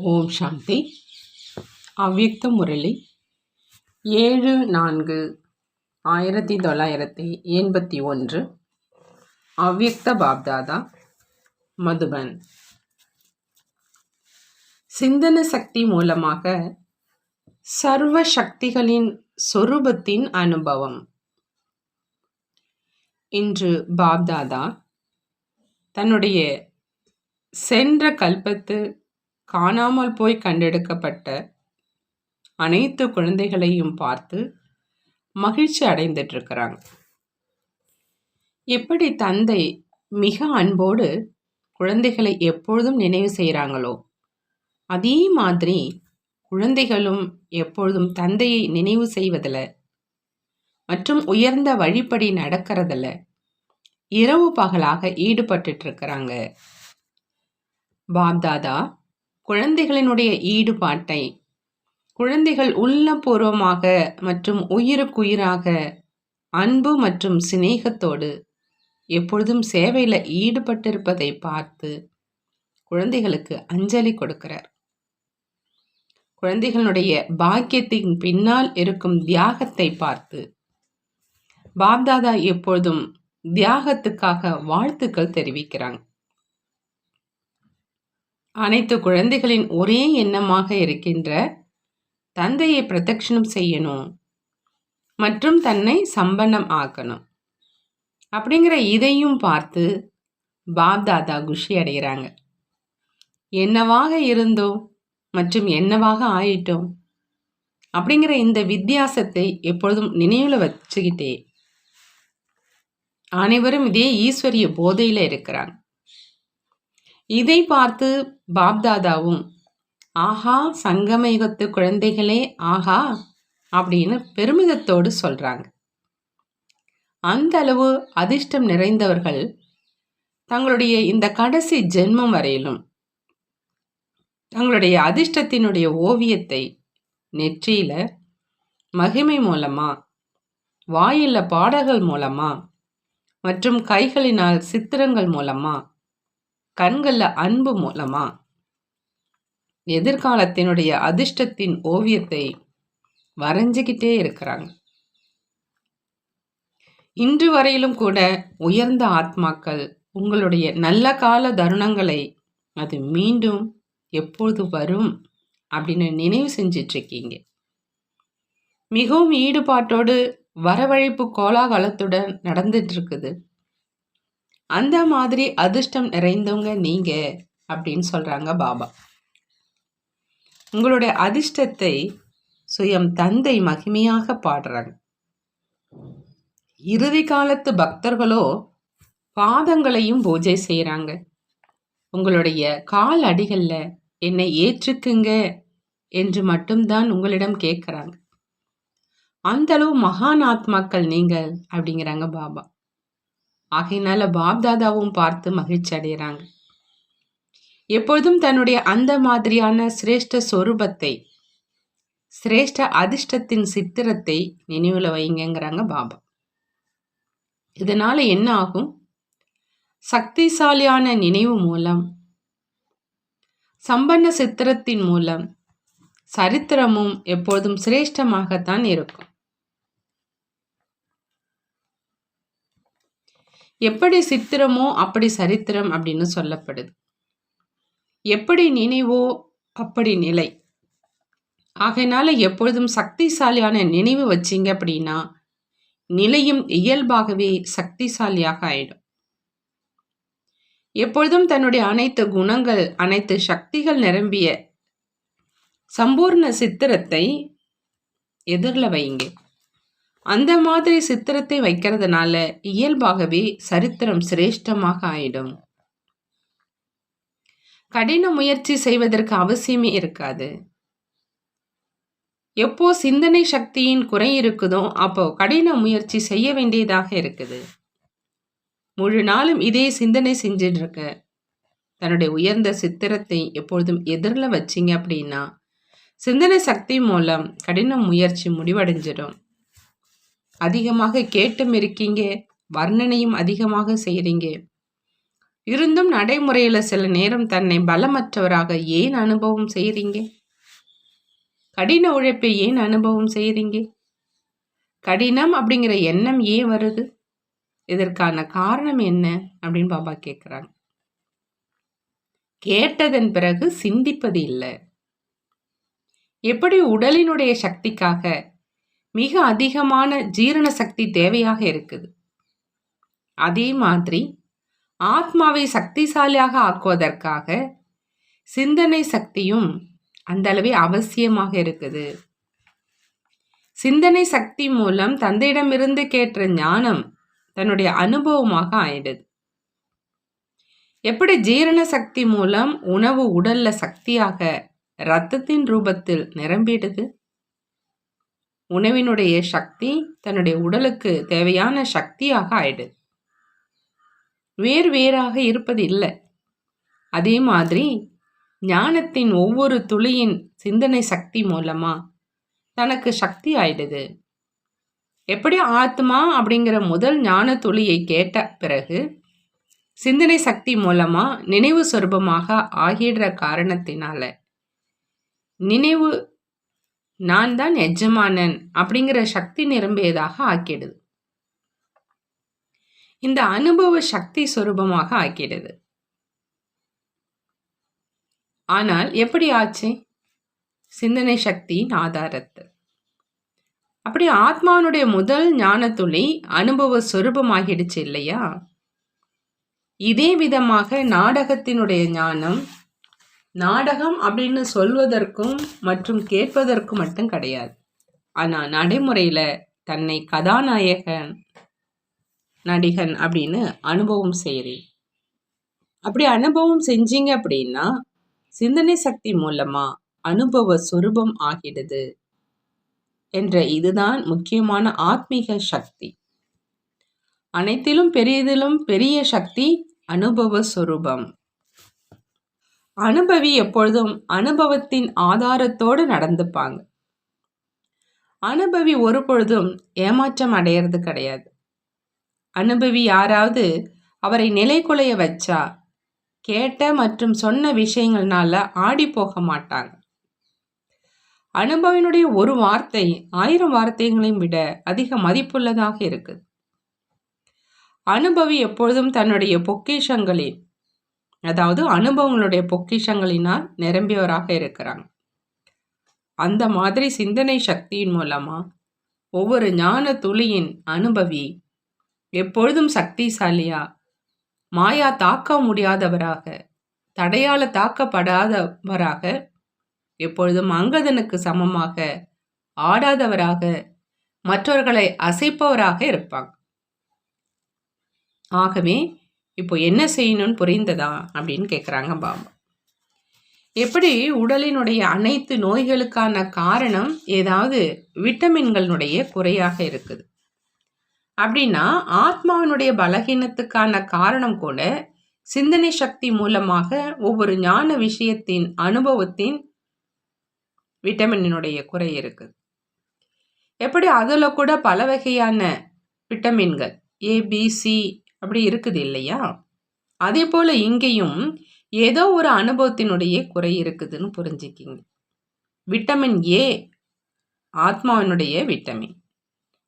ஓம் சாந்தி. அவ்யக்த முரளி 7/4/1981. அவ்யக்த பாப்தாதா, மதுபன். சிந்தன சக்தி மூலமாக சர்வ சக்திகளின் சொரூபத்தின் அனுபவம். இன்று பாப்தாதா தன்னுடைய சென்ற கல்பத்து காணாமல் போய் கண்டெடுக்கப்பட்ட அனைத்து குழந்தைகளையும் பார்த்து மகிழ்ச்சி அடைந்துட்டு இருக்கிறாங்க. எப்படி தந்தை மிக அன்போடு குழந்தைகளை எப்பொழுதும் நினைவு செய்கிறாங்களோ, அதே மாதிரி குழந்தைகளும் எப்பொழுதும் தந்தையை நினைவு செய்வதில் மற்றும் உயர்ந்த வழிப்படி நடக்கிறதுல இரவு பகலாக ஈடுபட்டு இருக்கிறாங்க. பாப்தாதா குழந்தைகளினுடைய ஈடுபாட்டை குழந்தைகள் உள்ளபூர்வமாக மற்றும் உயிருக்குயிராக அன்பு மற்றும் சிநேகத்தோடு எப்பொழுதும் சேவையில் ஈடுபட்டிருப்பதை பார்த்து குழந்தைகளுக்கு அஞ்சலி கொடுக்கிறார். குழந்தைகளுடைய பாக்கியத்தின் பின்னால் இருக்கும் தியாகத்தை பார்த்து பாப்தாதா எப்பொழுதும் தியாகத்துக்காக வாழ்த்துக்கள் தெரிவிக்கிறாங்க. அனைத்து குழந்தைகளின் ஒரே எண்ணமாக இருக்கின்ற தந்தையை பிரதட்சணம் செய்யணும் மற்றும் தன்னை சம்பன்னம் ஆக்கணும் அப்படிங்கிற இதையும் பார்த்து பாப்தாதா குஷி அடைகிறாங்க. என்னவாக இருந்தோம் மற்றும் என்னவாக ஆயிட்டோம் அப்படிங்கிற இந்த வித்தியாசத்தை எப்பொழுதும் நினைவில் வச்சுக்கிட்டே அனைவரும் இதே ஈஸ்வரிய போதையில் இருக்கிறாங்க. இதை பார்த்து பாப்தாதாவும் ஆஹா சங்கமயுகத்து குழந்தைகளே ஆஹா அப்படின்னு பெருமிதத்தோடு சொல்றாங்க. அந்த அளவு அதிர்ஷ்டம் நிறைந்தவர்கள் தங்களுடைய இந்த கடைசி ஜென்மம் வரையிலும் தங்களுடைய அதிர்ஷ்டத்தினுடைய ஓவியத்தை நெற்றியில மகிமை மூலமா, வாயில பாடல்கள் மூலமா மற்றும் கைகளினால் சித்திரங்கள் மூலமா, கண்கள்ல அன்பு மூலமா எதிர்காலத்தினுடைய அதிர்ஷ்டத்தின் ஓவியத்தை வரைஞ்சிக்கிட்டே இருக்கிறாங்க. இன்று வரையிலும் கூட உயர்ந்த ஆத்மாக்கள் உங்களுடைய நல்ல கால தருணங்களை அது மீண்டும் எப்பொழுது வரும் அப்படின்னு நினைவு செஞ்சிட்டு இருக்கீங்க. மிகவும் ஈடுபாட்டோடு வரவழைப்பு கோலாகலத்துடன் நடந்துட்டு இருக்குது. அந்த மாதிரி அதிர்ஷ்டம் நிறைந்தவங்க நீங்க அப்படின்னு சொல்றாங்க பாபா. உங்களுடைய அதிர்ஷ்டத்தை சுயம் தந்தை மகிமையாக பாடுறாங்க. இறுதி காலத்து பக்தர்களோ பாதங்களையும் பூஜை செய்யறாங்க. உங்களுடைய கால் அடிகள்ல என்னை ஏற்றுக்குங்க என்று மட்டும்தான் உங்களிடம் கேட்கிறாங்க. அந்த அளவு மகான் ஆத்மாக்கள் நீங்கள் அப்படிங்கிறாங்க பாபா. ஆகையினால பாப்தாதாவும் பார்த்து மகிழ்ச்சி அடைகிறாங்க. எப்பொழுதும் தன்னுடைய அந்த மாதிரியான சிரேஷ்ட சொரூபத்தை, சிரேஷ்ட அதிர்ஷ்டத்தின் சித்திரத்தை நினைவுல வைங்கிறாங்க பாபா. இதனால என்ன ஆகும்? சக்திசாலியான நினைவு மூலம், சம்பன்ன சித்திரத்தின் மூலம் சரித்திரமும் எப்பொழுதும் சிரேஷ்டமாகத்தான் இருக்கும். எப்படி சித்திரமோ அப்படி சரித்திரம் அப்படின்னு சொல்லப்படுது. எப்படி நினைவோ அப்படி நிலை. ஆகையினால எப்பொழுதும் சக்திசாலியான நினைவு வச்சிங்க அப்படின்னா நிலையும் இயல்பாகவே சக்திசாலியாக ஆயிடும். எப்பொழுதும் தன்னுடைய அனைத்து குணங்கள், அனைத்து சக்திகள் நிரம்பிய சம்பூர்ண சித்திரத்தை எதிரில் வைங்க. அந்த மாதிரி சித்திரத்தை வைக்கிறதுனால இயல்பாகவே சரித்திரம் சிரேஷ்டமாக ஆயிடும். கடின முயற்சி செய்வதற்கு அவசியமே இருக்காது. எப்போ சிந்தனை சக்தியின் குறை இருக்குதோ அப்போ கடின முயற்சி செய்ய வேண்டியதாக இருக்குது. முழு நாளும் இதே சிந்தனை செஞ்சுட்டு இருக்க தன்னுடைய உயர்ந்த சித்திரத்தை எப்பொழுதும் எதிரில் வச்சிங்க அப்படின்னா சிந்தனை சக்தி மூலம் கடின முயற்சி முடிவடைஞ்சிடும். அதிகமாக கேட்டும் இருக்கீங்க, வர்ணனையும் அதிகமாக செய்கிறீங்க. இருந்தும் நடைமுறையில சில நேரம் தன்னை பலமற்றவராக ஏன் அனுபவம் செய்றீங்க? கடின உழைப்பை ஏன் அனுபவம் செய்றீங்க? கடினம் அப்படிங்கிற எண்ணம் ஏன் வருது? இதற்கான காரணம் என்ன அப்படின்னு பாபா கேட்குறாங்க. கேட்டதன் பிறகு சிந்திப்பது இல்லை. எப்படி உடலினுடைய சக்திக்காக மிக அதிகமான ஜீரண சக்தி தேவையாக இருக்குது, அதே மாதிரி ஆத்மாவை சக்திசாலியாக ஆக்குவதற்காக சிந்தனை சக்தியும் அந்த அளவே அவசியமாக இருக்குது. சிந்தனை சக்தி மூலம் தந்தையிடமிருந்து கேட்ட ஞானம் தன்னுடைய அனுபவமாக ஆயிடுது. எப்படி ஜீரண சக்தி மூலம் உணவு உடல்ல சக்தியாக இரத்தத்தின் ரூபத்தில் நிரம்பிடுது, உணவினுடைய சக்தி தன்னுடைய உடலுக்கு தேவையான சக்தியாக ஆயிடுது. வேறு வேறாக இருப்பது இல்லை. அதே மாதிரி ஞானத்தின் ஒவ்வொரு துளியின் சிந்தனை சக்தி மூலமா தனக்கு சக்தி ஆயிடுது. எப்படி ஆத்மா அப்படிங்கிற முதல் ஞான துளியை கேட்ட பிறகு சிந்தனை சக்தி மூலமா நினைவு சொரூபமாக ஆகிடுற காரணத்தினால நினைவு நான் தான் எஜமானன் அப்படிங்கிற சக்தி நிரம்பியதாக ஆக்கிடுது. இந்த அனுபவ சக்தி சொரூபமாக ஆக்கிடுது. ஆனால் எப்படி ஆச்சு? சிந்தனை சக்தியின் ஆதாரத்தில். அப்படி ஆத்மானுடைய முதல் ஞான துளி அனுபவ சொரூபமாகிடுச்சு இல்லையா? இதே விதமாக நாடகத்தினுடைய ஞானம் நாடகம் அப்படின்னு சொல்வதற்கும் மற்றும் கேட்பதற்கும் மட்டும் கிடையாது. ஆனால் நடைமுறையில் தன்னை கதாநாயகன் நடிகன் அப்படின்னு அனுபவம் செய்கிறேன். அப்படி அனுபவம் செஞ்சீங்க அப்படின்னா சிந்தனை சக்தி மூலமா அனுபவ சொரூபம் ஆகிடுது என்ற இதுதான் முக்கியமான ஆத்மீக சக்தி. அனைத்திலும் பெரியதிலும் பெரிய சக்தி அனுபவ சொரூபம். அனுபவி எப்பொழுதும் அனுபவத்தின் ஆதாரத்தோடு நடந்துப்பாங்க. அனுபவி ஒரு பொழுதும் ஏமாற்றம் அடையிறது கிடையாது. அனுபவி யாராவது அவரை நிலைகுலைய வச்சா கேட்ட மற்றும் சொன்ன விஷயங்கள்னால ஆடி போக மாட்டாங்க. அனுபவினுடைய ஒரு வார்த்தை 1000 வார்த்தைகளையும் விட அதிக மதிப்புள்ளதாக இருக்குது. அனுபவி எப்பொழுதும் தன்னுடைய பொக்கிஷங்களின், அதாவது அனுபவங்களுடைய பொக்கிஷங்களினால் நிரம்பியவராக இருக்கிறாங்க. அந்த மாதிரி சிந்தனை சக்தியின் மூலமா ஒவ்வொரு ஞான துளியின் அனுபவி எப்பொழுதும் சக்திசாலியா, மாயா தாக்க முடியாதவராக, தடையால தாக்கப்படாதவராக, எப்பொழுதும் அங்கதனுக்கு சமமாக ஆடாதவராக, மற்றவர்களை அசைப்பவராக இருப்பாங்க. ஆகவே இப்போ என்ன செய்யணும்னு புரிந்ததா அப்படின்னு கேட்குறாங்க பாபா. எப்படி உடலினுடைய அனைத்து நோய்களுக்கான காரணம் ஏதாவது விட்டமின்களுடைய குறையாக இருக்குது அப்படின்னா ஆத்மாவினுடைய பலகீனத்துக்கான காரணம் கூட சிந்தனை சக்தி மூலமாக ஒவ்வொரு ஞான விஷயத்தின் அனுபவத்தின் விட்டமினுடைய குறை இருக்குது. எப்படி அதில் கூட பல வகையான விட்டமின்கள் ஏபிசி அப்படி இருக்குது இல்லையா? அதே போல இங்கேயும் ஏதோ ஒரு அனுபவத்தினுடைய குறை இருக்குதுன்னு புரிஞ்சுக்கிங்க. விட்டமின் ஏ ஆத்மாவினுடைய விட்டமின்,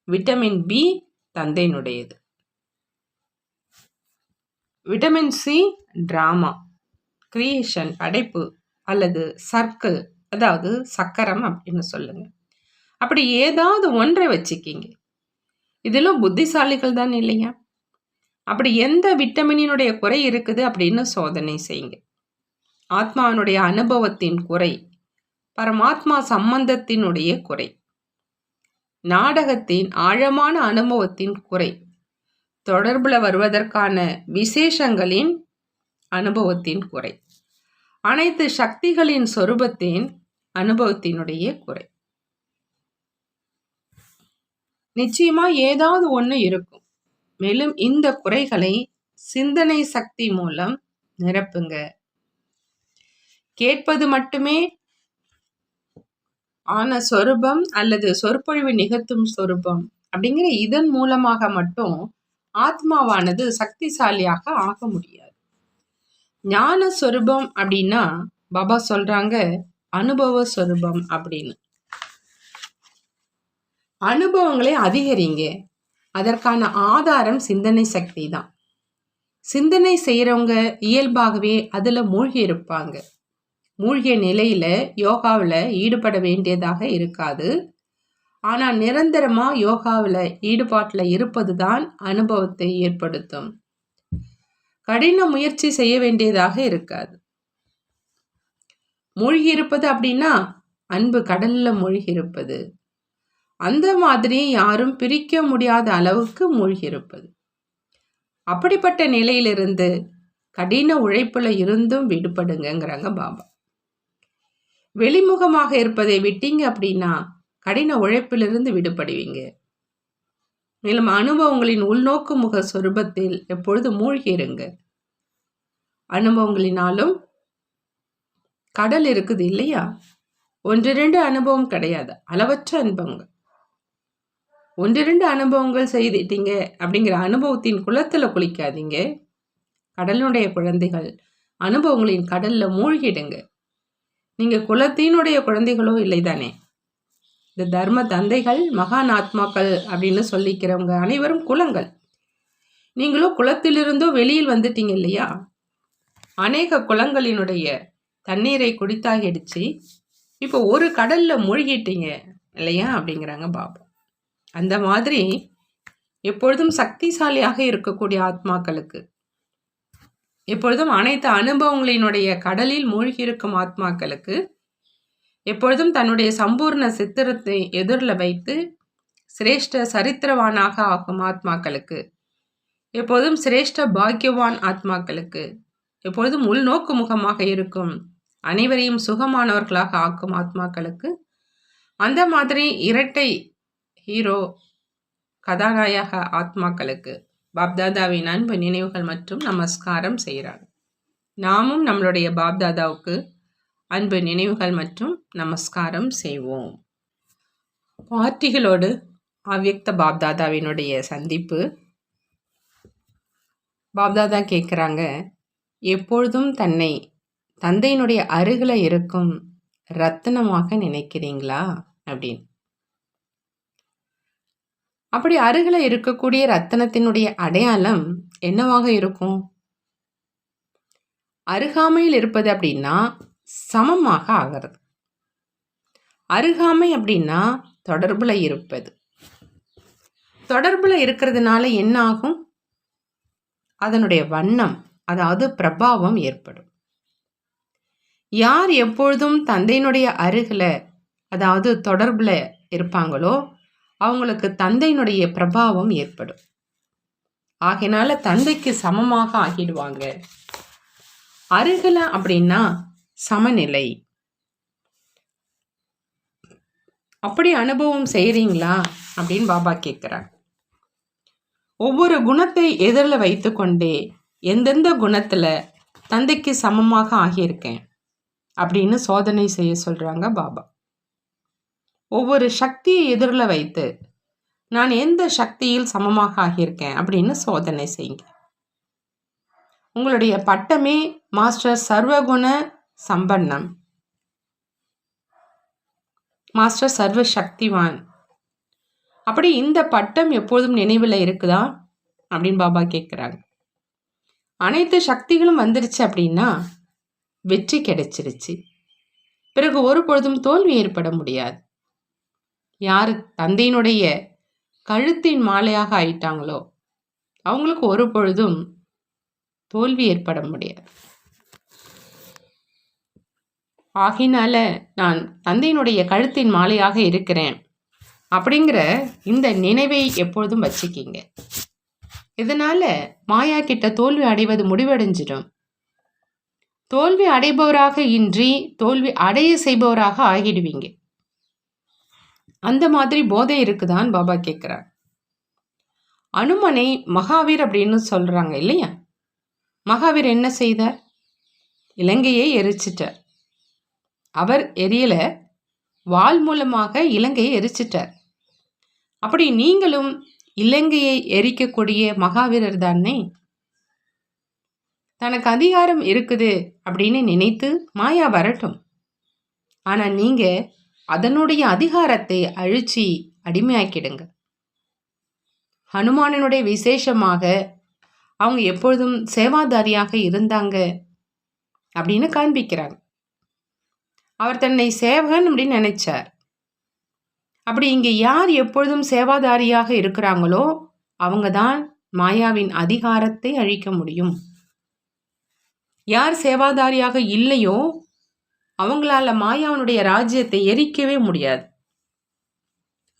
விட்டமின் பி தந்தையினுடையது, விட்டமின் சி டிராமா, கிரியேஷன் படைப்பு அல்லது சர்க்கிள், அதாவது சக்கரம் அப்படின்னு சொல்லுங்க. அப்படி ஏதாவது ஒன்றை வச்சுக்கிங்க. இதிலும் புத்திசாலிகள் தான் இல்லையா? அப்படி எந்த விட்டமினினுடைய குறை இருக்குது அப்படின்னு சோதனை செய்யுங்க. ஆத்மாவினுடைய அனுபவத்தின் குறை, பரமாத்மா சம்பந்தத்தினுடைய குறை, நாடகத்தின் ஆழமான அனுபவத்தின் குறை, தொடர்புல வருவதற்கான விசேஷங்களின் அனுபவத்தின் குறை, அனைத்து சக்திகளின் சொரூபத்தின் அனுபவத்தினுடைய குறை. நிச்சயமா ஏதாவது ஒன்று இருக்கும். மேலும் இந்த குறைகளை சிந்தனை சக்தி மூலம் நிரப்புங்க. கேட்பது மட்டுமே ஆன சொரூபம் அல்லது சொற்பொழிவு நிகழ்த்தும் சொரூபம் அப்படிங்கிற இதன் மூலமாக மட்டும் ஆத்மாவானது சக்திசாலியாக ஆக முடியாது. ஞான சொரூபம் அப்படின்னா பாபா சொல்றாங்க அனுபவ சொரூபம் அப்படின்னு. அனுபவங்களை அதிகரிங்க. அதற்கான ஆதாரம் சிந்தனை சக்தி தான். சிந்தனை செய்யறவங்க இயல்பாகவே அதுல மூழ்கி இருப்பாங்க. மூழ்கிய நிலையில யோகாவில் ஈடுபட வேண்டியதாக இருக்காது. ஆனா நிரந்தரமா யோகாவில் ஈடுபாட்டில் இருப்பது தான் அனுபவத்தை ஏற்படுத்தும். கடின முயற்சி செய்ய வேண்டியதாக இருக்காது. மூழ்கி இருப்பது அப்படின்னா அன்பு கடல்ல மூழ்கி இருப்பது. அந்த மாதிரி யாரும் பிரிக்க முடியாத அளவுக்கு மூழ்கி இருப்பது. அப்படிப்பட்ட நிலையிலிருந்து கடின உழைப்புல இருந்தும் விடுபடுங்கிறாங்க பாபா. வெளிமுகமாக இருப்பதை விட்டீங்க அப்படின்னா கடின உழைப்பிலிருந்து விடுபடுவீங்க. மேலும் அனுபவங்களின் உள்நோக்கு முக சொரூபத்தில் எப்பொழுது மூழ்கி இருங்க. அனுபவங்களினாலும் கடல் இருக்குது இல்லையா? 1-2 அனுபவம் கிடையாது, அளவற்ற அனுபவங்கள். 1-2 அனுபவங்கள் செய்துட்டீங்க அப்படிங்கிற அனுபவத்தின் குளத்துல குளிக்காதீங்க. கடலுடைய குழந்தைகள் அனுபவங்களின் கடல்ல மூழ்கிடுங்க. நீங்க குலத்தினுடைய குழந்தைகளோ இல்லை தானே? இந்த தர்ம தந்தைகள் மகான் ஆத்மாக்கள் அப்படின்னு சொல்லிக்கிறவங்க அனைவரும் குலங்கள். நீங்களும் குளத்திலிருந்தோ வெளியில் வந்துட்டீங்க இல்லையா? அநேக குளங்களினுடைய தண்ணீரை குடித்தாகிடுச்சு, இப்போ ஒரு கடல்ல மூழ்கிட்டீங்க இல்லையா அப்படிங்கிறாங்க பாபா. அந்த மாதிரி எப்பொழுதும் சக்திசாலியாக இருக்கக்கூடிய ஆத்மாக்களுக்கு, எப்பொழுதும் அனைத்து அனுபவங்களினுடைய கடலில் மூழ்கி இருக்கும் ஆத்மாக்களுக்கு, எப்பொழுதும் தன்னுடைய சம்பூர்ண சித்திரத்தை எதிரில் வைத்து சிரேஷ்ட சரித்திரவானாக ஆகும் ஆத்மாக்களுக்கு, எப்போதும் சிரேஷ்ட பாக்கியவான் ஆத்மாக்களுக்கு, எப்பொழுதும் உள்நோக்கு முகமாக இருக்கும் அனைவரையும் சுகமானவர்களாக ஆக்கும் ஆத்மாக்களுக்கு, அந்த மாதிரி இரட்டை ஹீரோ கதாநாயக ஆத்மாக்களுக்கு பாப்தாதாவின் அன்பு நினைவுகள் மற்றும் நமஸ்காரம் செய்கிறாங்க. நாமும் நம்மளுடைய பாப்தாதாவுக்கு அன்பு நினைவுகள் மற்றும் நமஸ்காரம் செய்வோம். பார்ட்டிகளோடு அவ்யக்த பாப்தாதாவினுடைய சந்திப்பு. பாப்தாதா கேட்குறாங்க, எப்பொழுதும் தன்னை தந்தையினுடைய அருகில் இருக்கும் ரத்தினமாக நினைக்கிறீங்களா அப்படின்னு. அப்படி அருகில் இருக்கக்கூடிய ரத்தினத்தினுடைய அடையாளம் என்னவாக இருக்கும்? அருகாமையில் இருப்பது அப்படின்னா சமமாக ஆகிறது. அருகாமை அப்படின்னா தொடர்புல இருப்பது. தொடர்புல இருக்கிறதுனால என்ன ஆகும்? அதனுடைய வண்ணம், அதாவது பிரபாவம் ஏற்படும். யார் எப்பொழுதும் தந்தையினுடைய அருகில், அதாவது தொடர்புல இருப்பாங்களோ அவங்களுக்கு தந்தையினுடைய பிரபாவம் ஏற்படும். ஆகையினால தந்தைக்கு சமமாக ஆகிடுவாங்க. அருகில அப்படின்னா சமநிலை. அப்படி அனுபவம் செய்கிறீங்களா அப்படின்னு பாபா கேட்குறாங்க. ஒவ்வொரு குணத்தை எதிரில் வைத்து கொண்டே எந்தெந்த குணத்தில் தந்தைக்கு சமமாக ஆகியிருக்கேன் அப்படின்னு சோதனை செய்ய சொல்கிறாங்க பாபா. ஒவ்வொரு சக்தியை எதிரில் வைத்து நான் எந்த சக்தியில் சமமாக ஆகியிருக்கேன் அப்படின்னு சோதனை செய்யுங்க. உங்களுடைய பட்டமே மாஸ்டர் சர்வகுண சம்பன்னம், மாஸ்டர் சர்வ சக்திவான். அப்படி இந்த பட்டம் எப்போதும் நினைவில் இருக்குதா அப்படின்னு பாபா கேட்குறாங்க. அனைத்து சக்திகளும் வந்துருச்சு அப்படின்னா வெற்றி கிடைச்சிருச்சு. பிறகு ஒரு பொழுதும் தோல்வி ஏற்பட முடியாது. யார் தந்தையினுடைய கழுத்தின் மாலையாக ஆயிட்டாங்களோ அவங்களுக்கு ஒரு பொழுதும் தோல்வி ஏற்பட முடியாது. ஆகினால நான் தந்தையினுடைய கழுத்தின் மாலையாக இருக்கிறேன் அப்படிங்கிற இந்த நினைவை எப்பொழுதும் வச்சுக்கிங்க. இதனால மாயா கிட்ட தோல்வி அடைவது முடிவடைஞ்சிடும். தோல்வி அடைபவராக இன்றி தோல்வி அடைய செய்பவராக ஆகிடுவீங்க. அந்த மாதிரி போதை இருக்குதான் பாபா கேட்குறார். அனுமனை மகாவீர் அப்படின்னு சொல்றாங்க இல்லையா? மகாவீர் என்ன செய்தார்? இலங்கையை எரிச்சிட்டார். அவர் எரியல, வாள் மூலமாக இலங்கையை எரிச்சிட்டார். அப்படி நீங்களும் இலங்கையை எரிக்கக்கூடிய மகாவீரர் தானே? தனக்கு அதிகாரம் இருக்குது அப்படின்னு நினைத்து மாயா வரட்டும். ஆனால் நீங்கள் அதனுடைய அதிகாரத்தை அழிச்சி அடிமையாக்கிடுங்க. ஹனுமானனுடைய விசேஷமாக அவங்க எப்பொழுதும் சேவாதாரியாக இருந்தாங்க அப்படின்னு காண்பிக்கிறாங்க. அவர் தன்னை சேவகன் அப்படின்னு நினைச்சார். அப்படி இங்கே யார் எப்பொழுதும் சேவாதாரியாக இருக்கிறாங்களோ அவங்க தான் மாயாவின் அதிகாரத்தை அழிக்க முடியும். யார் சேவாதாரியாக இல்லையோ அவங்களால மாயாவினுடைய ராஜ்யத்தை எரிக்கவே முடியாது.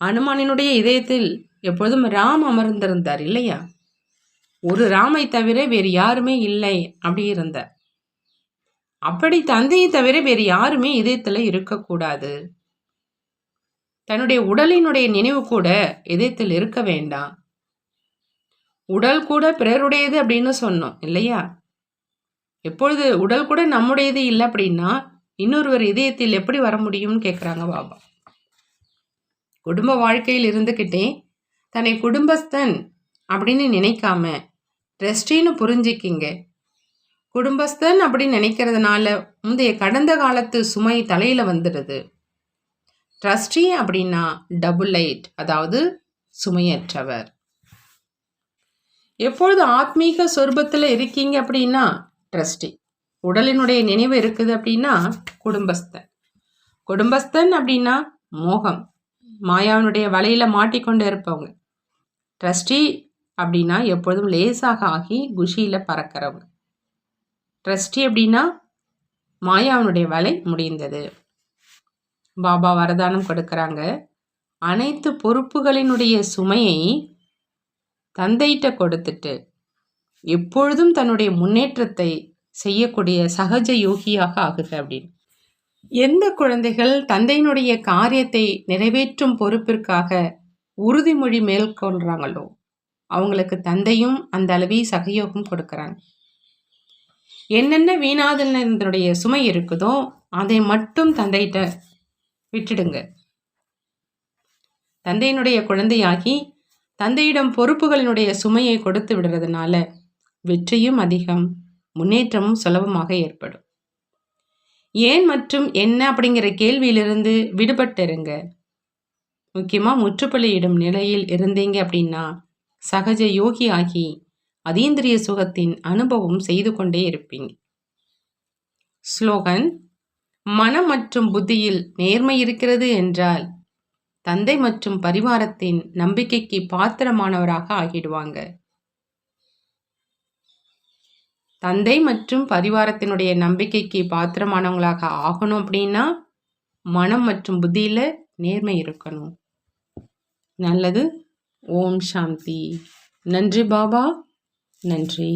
அனுமானினுடைய இதயத்தில் எப்பொழுதும் ராம் அமர்ந்திருந்தார் இல்லையா? ஒரு ராமை தவிர வேறு யாருமே இல்லை அப்படி இருந்தார். அப்படி தந்தையை தவிர வேறு யாருமே இதயத்தில் இருக்கக்கூடாது. தன்னுடைய உடலினுடைய நினைவு கூட இதயத்தில் இருக்க வேண்டாம். உடல் கூட பிறருடையது அப்படின்னு சொன்னோம் இல்லையா? எப்பொழுது உடல் கூட நம்முடையது இல்லை அப்படின்னா இன்னொருவர் இதயத்தில் எப்படி வர முடியும்னு கேட்குறாங்க பாபா. குடும்ப வாழ்க்கையில் இருந்துக்கிட்டே தன்னை குடும்பஸ்தன் அப்படின்னு நினைக்காம ட்ரஸ்டின்னு புரிஞ்சிக்கிங்க. குடும்பஸ்தன் அப்படின்னு நினைக்கிறதுனால முந்தைய கடந்த காலத்து சுமை தலையில் வந்துடுது. ட்ரஸ்டி அப்படின்னா டபுள் லைட், அதாவது சுமையற்றவர். எப்பொழுது ஆத்மீக சொரூபத்தில் இருக்கீங்க அப்படின்னா ட்ரஸ்டி. உடலினுடைய நினைவு இருக்குது அப்படின்னா குடும்பஸ்தன். குடும்பஸ்தன் அப்படின்னா மோகம், மாயாவினுடைய வலையில் மாட்டிக்கொண்டு இருப்பவங்க. ட்ரஸ்டி அப்படின்னா எப்பொழுதும் லேசாக ஆகி குஷியில் பறக்கிறவங்க. ட்ரஸ்டி அப்படின்னா மாயாவினுடைய வலை முடிந்தது. பாபா வரதானம் கொடுக்குறாங்க. அனைத்து பொறுப்புகளினுடைய சுமையை தந்தையிட்ட கொடுத்துட்டு எப்பொழுதும் தன்னுடைய முன்னேற்றத்தை செய்யக்கூடிய சகஜ யோகியாக ஆகுக அப்படின்னு. எந்த குழந்தைகள் தந்தையினுடைய காரியத்தை நிறைவேற்றும் பொறுப்பிற்காக உறுதிமொழி மேற்கொள்கிறாங்களோ அவங்களுக்கு தந்தையும் அந்த அளவே சகயோகம் கொடுக்குறாங்க. என்னென்ன வீணாதனுடைய சுமை இருக்குதோ அதை மட்டும் தந்தையிட்ட விட்டுடுங்க. தந்தையினுடைய குழந்தையாகி தந்தையிடம் பொறுப்புகளினுடைய சுமையை கொடுத்து விடுறதுனால வெற்றியும் அதிகம், முன்னேற்றமும் சுலபமாக ஏற்படும். ஏன் மற்றும் என்ன அப்படிங்கிற கேள்வியிலிருந்து விடுபட்டுருங்க. முக்கியமாக முற்றுப்புள்ளியிடும் நிலையில் இருந்தீங்க அப்படின்னா சகஜ யோகி ஆகி அதீந்திரிய சுகத்தின் அனுபவம் செய்து கொண்டே இருப்பீங்க. ஸ்லோகன்: மனம் மற்றும் புத்தியில் நேர்மை இருக்கிறது என்றால் தந்தை மற்றும் பரிவாரத்தின் நம்பிக்கைக்கு பாத்திரமானவராக ஆகிடுவாங்க. தந்தை மற்றும் பரிவாரத்தினுடைய நம்பிக்கைக்கு பாத்திரமானவங்களாக ஆகணும் அப்படின்னா மனம் மற்றும் புத்தியில் நேர்மை இருக்கணும். நல்லது. ஓம் சாந்தி. நன்றி பாபா, நன்றி.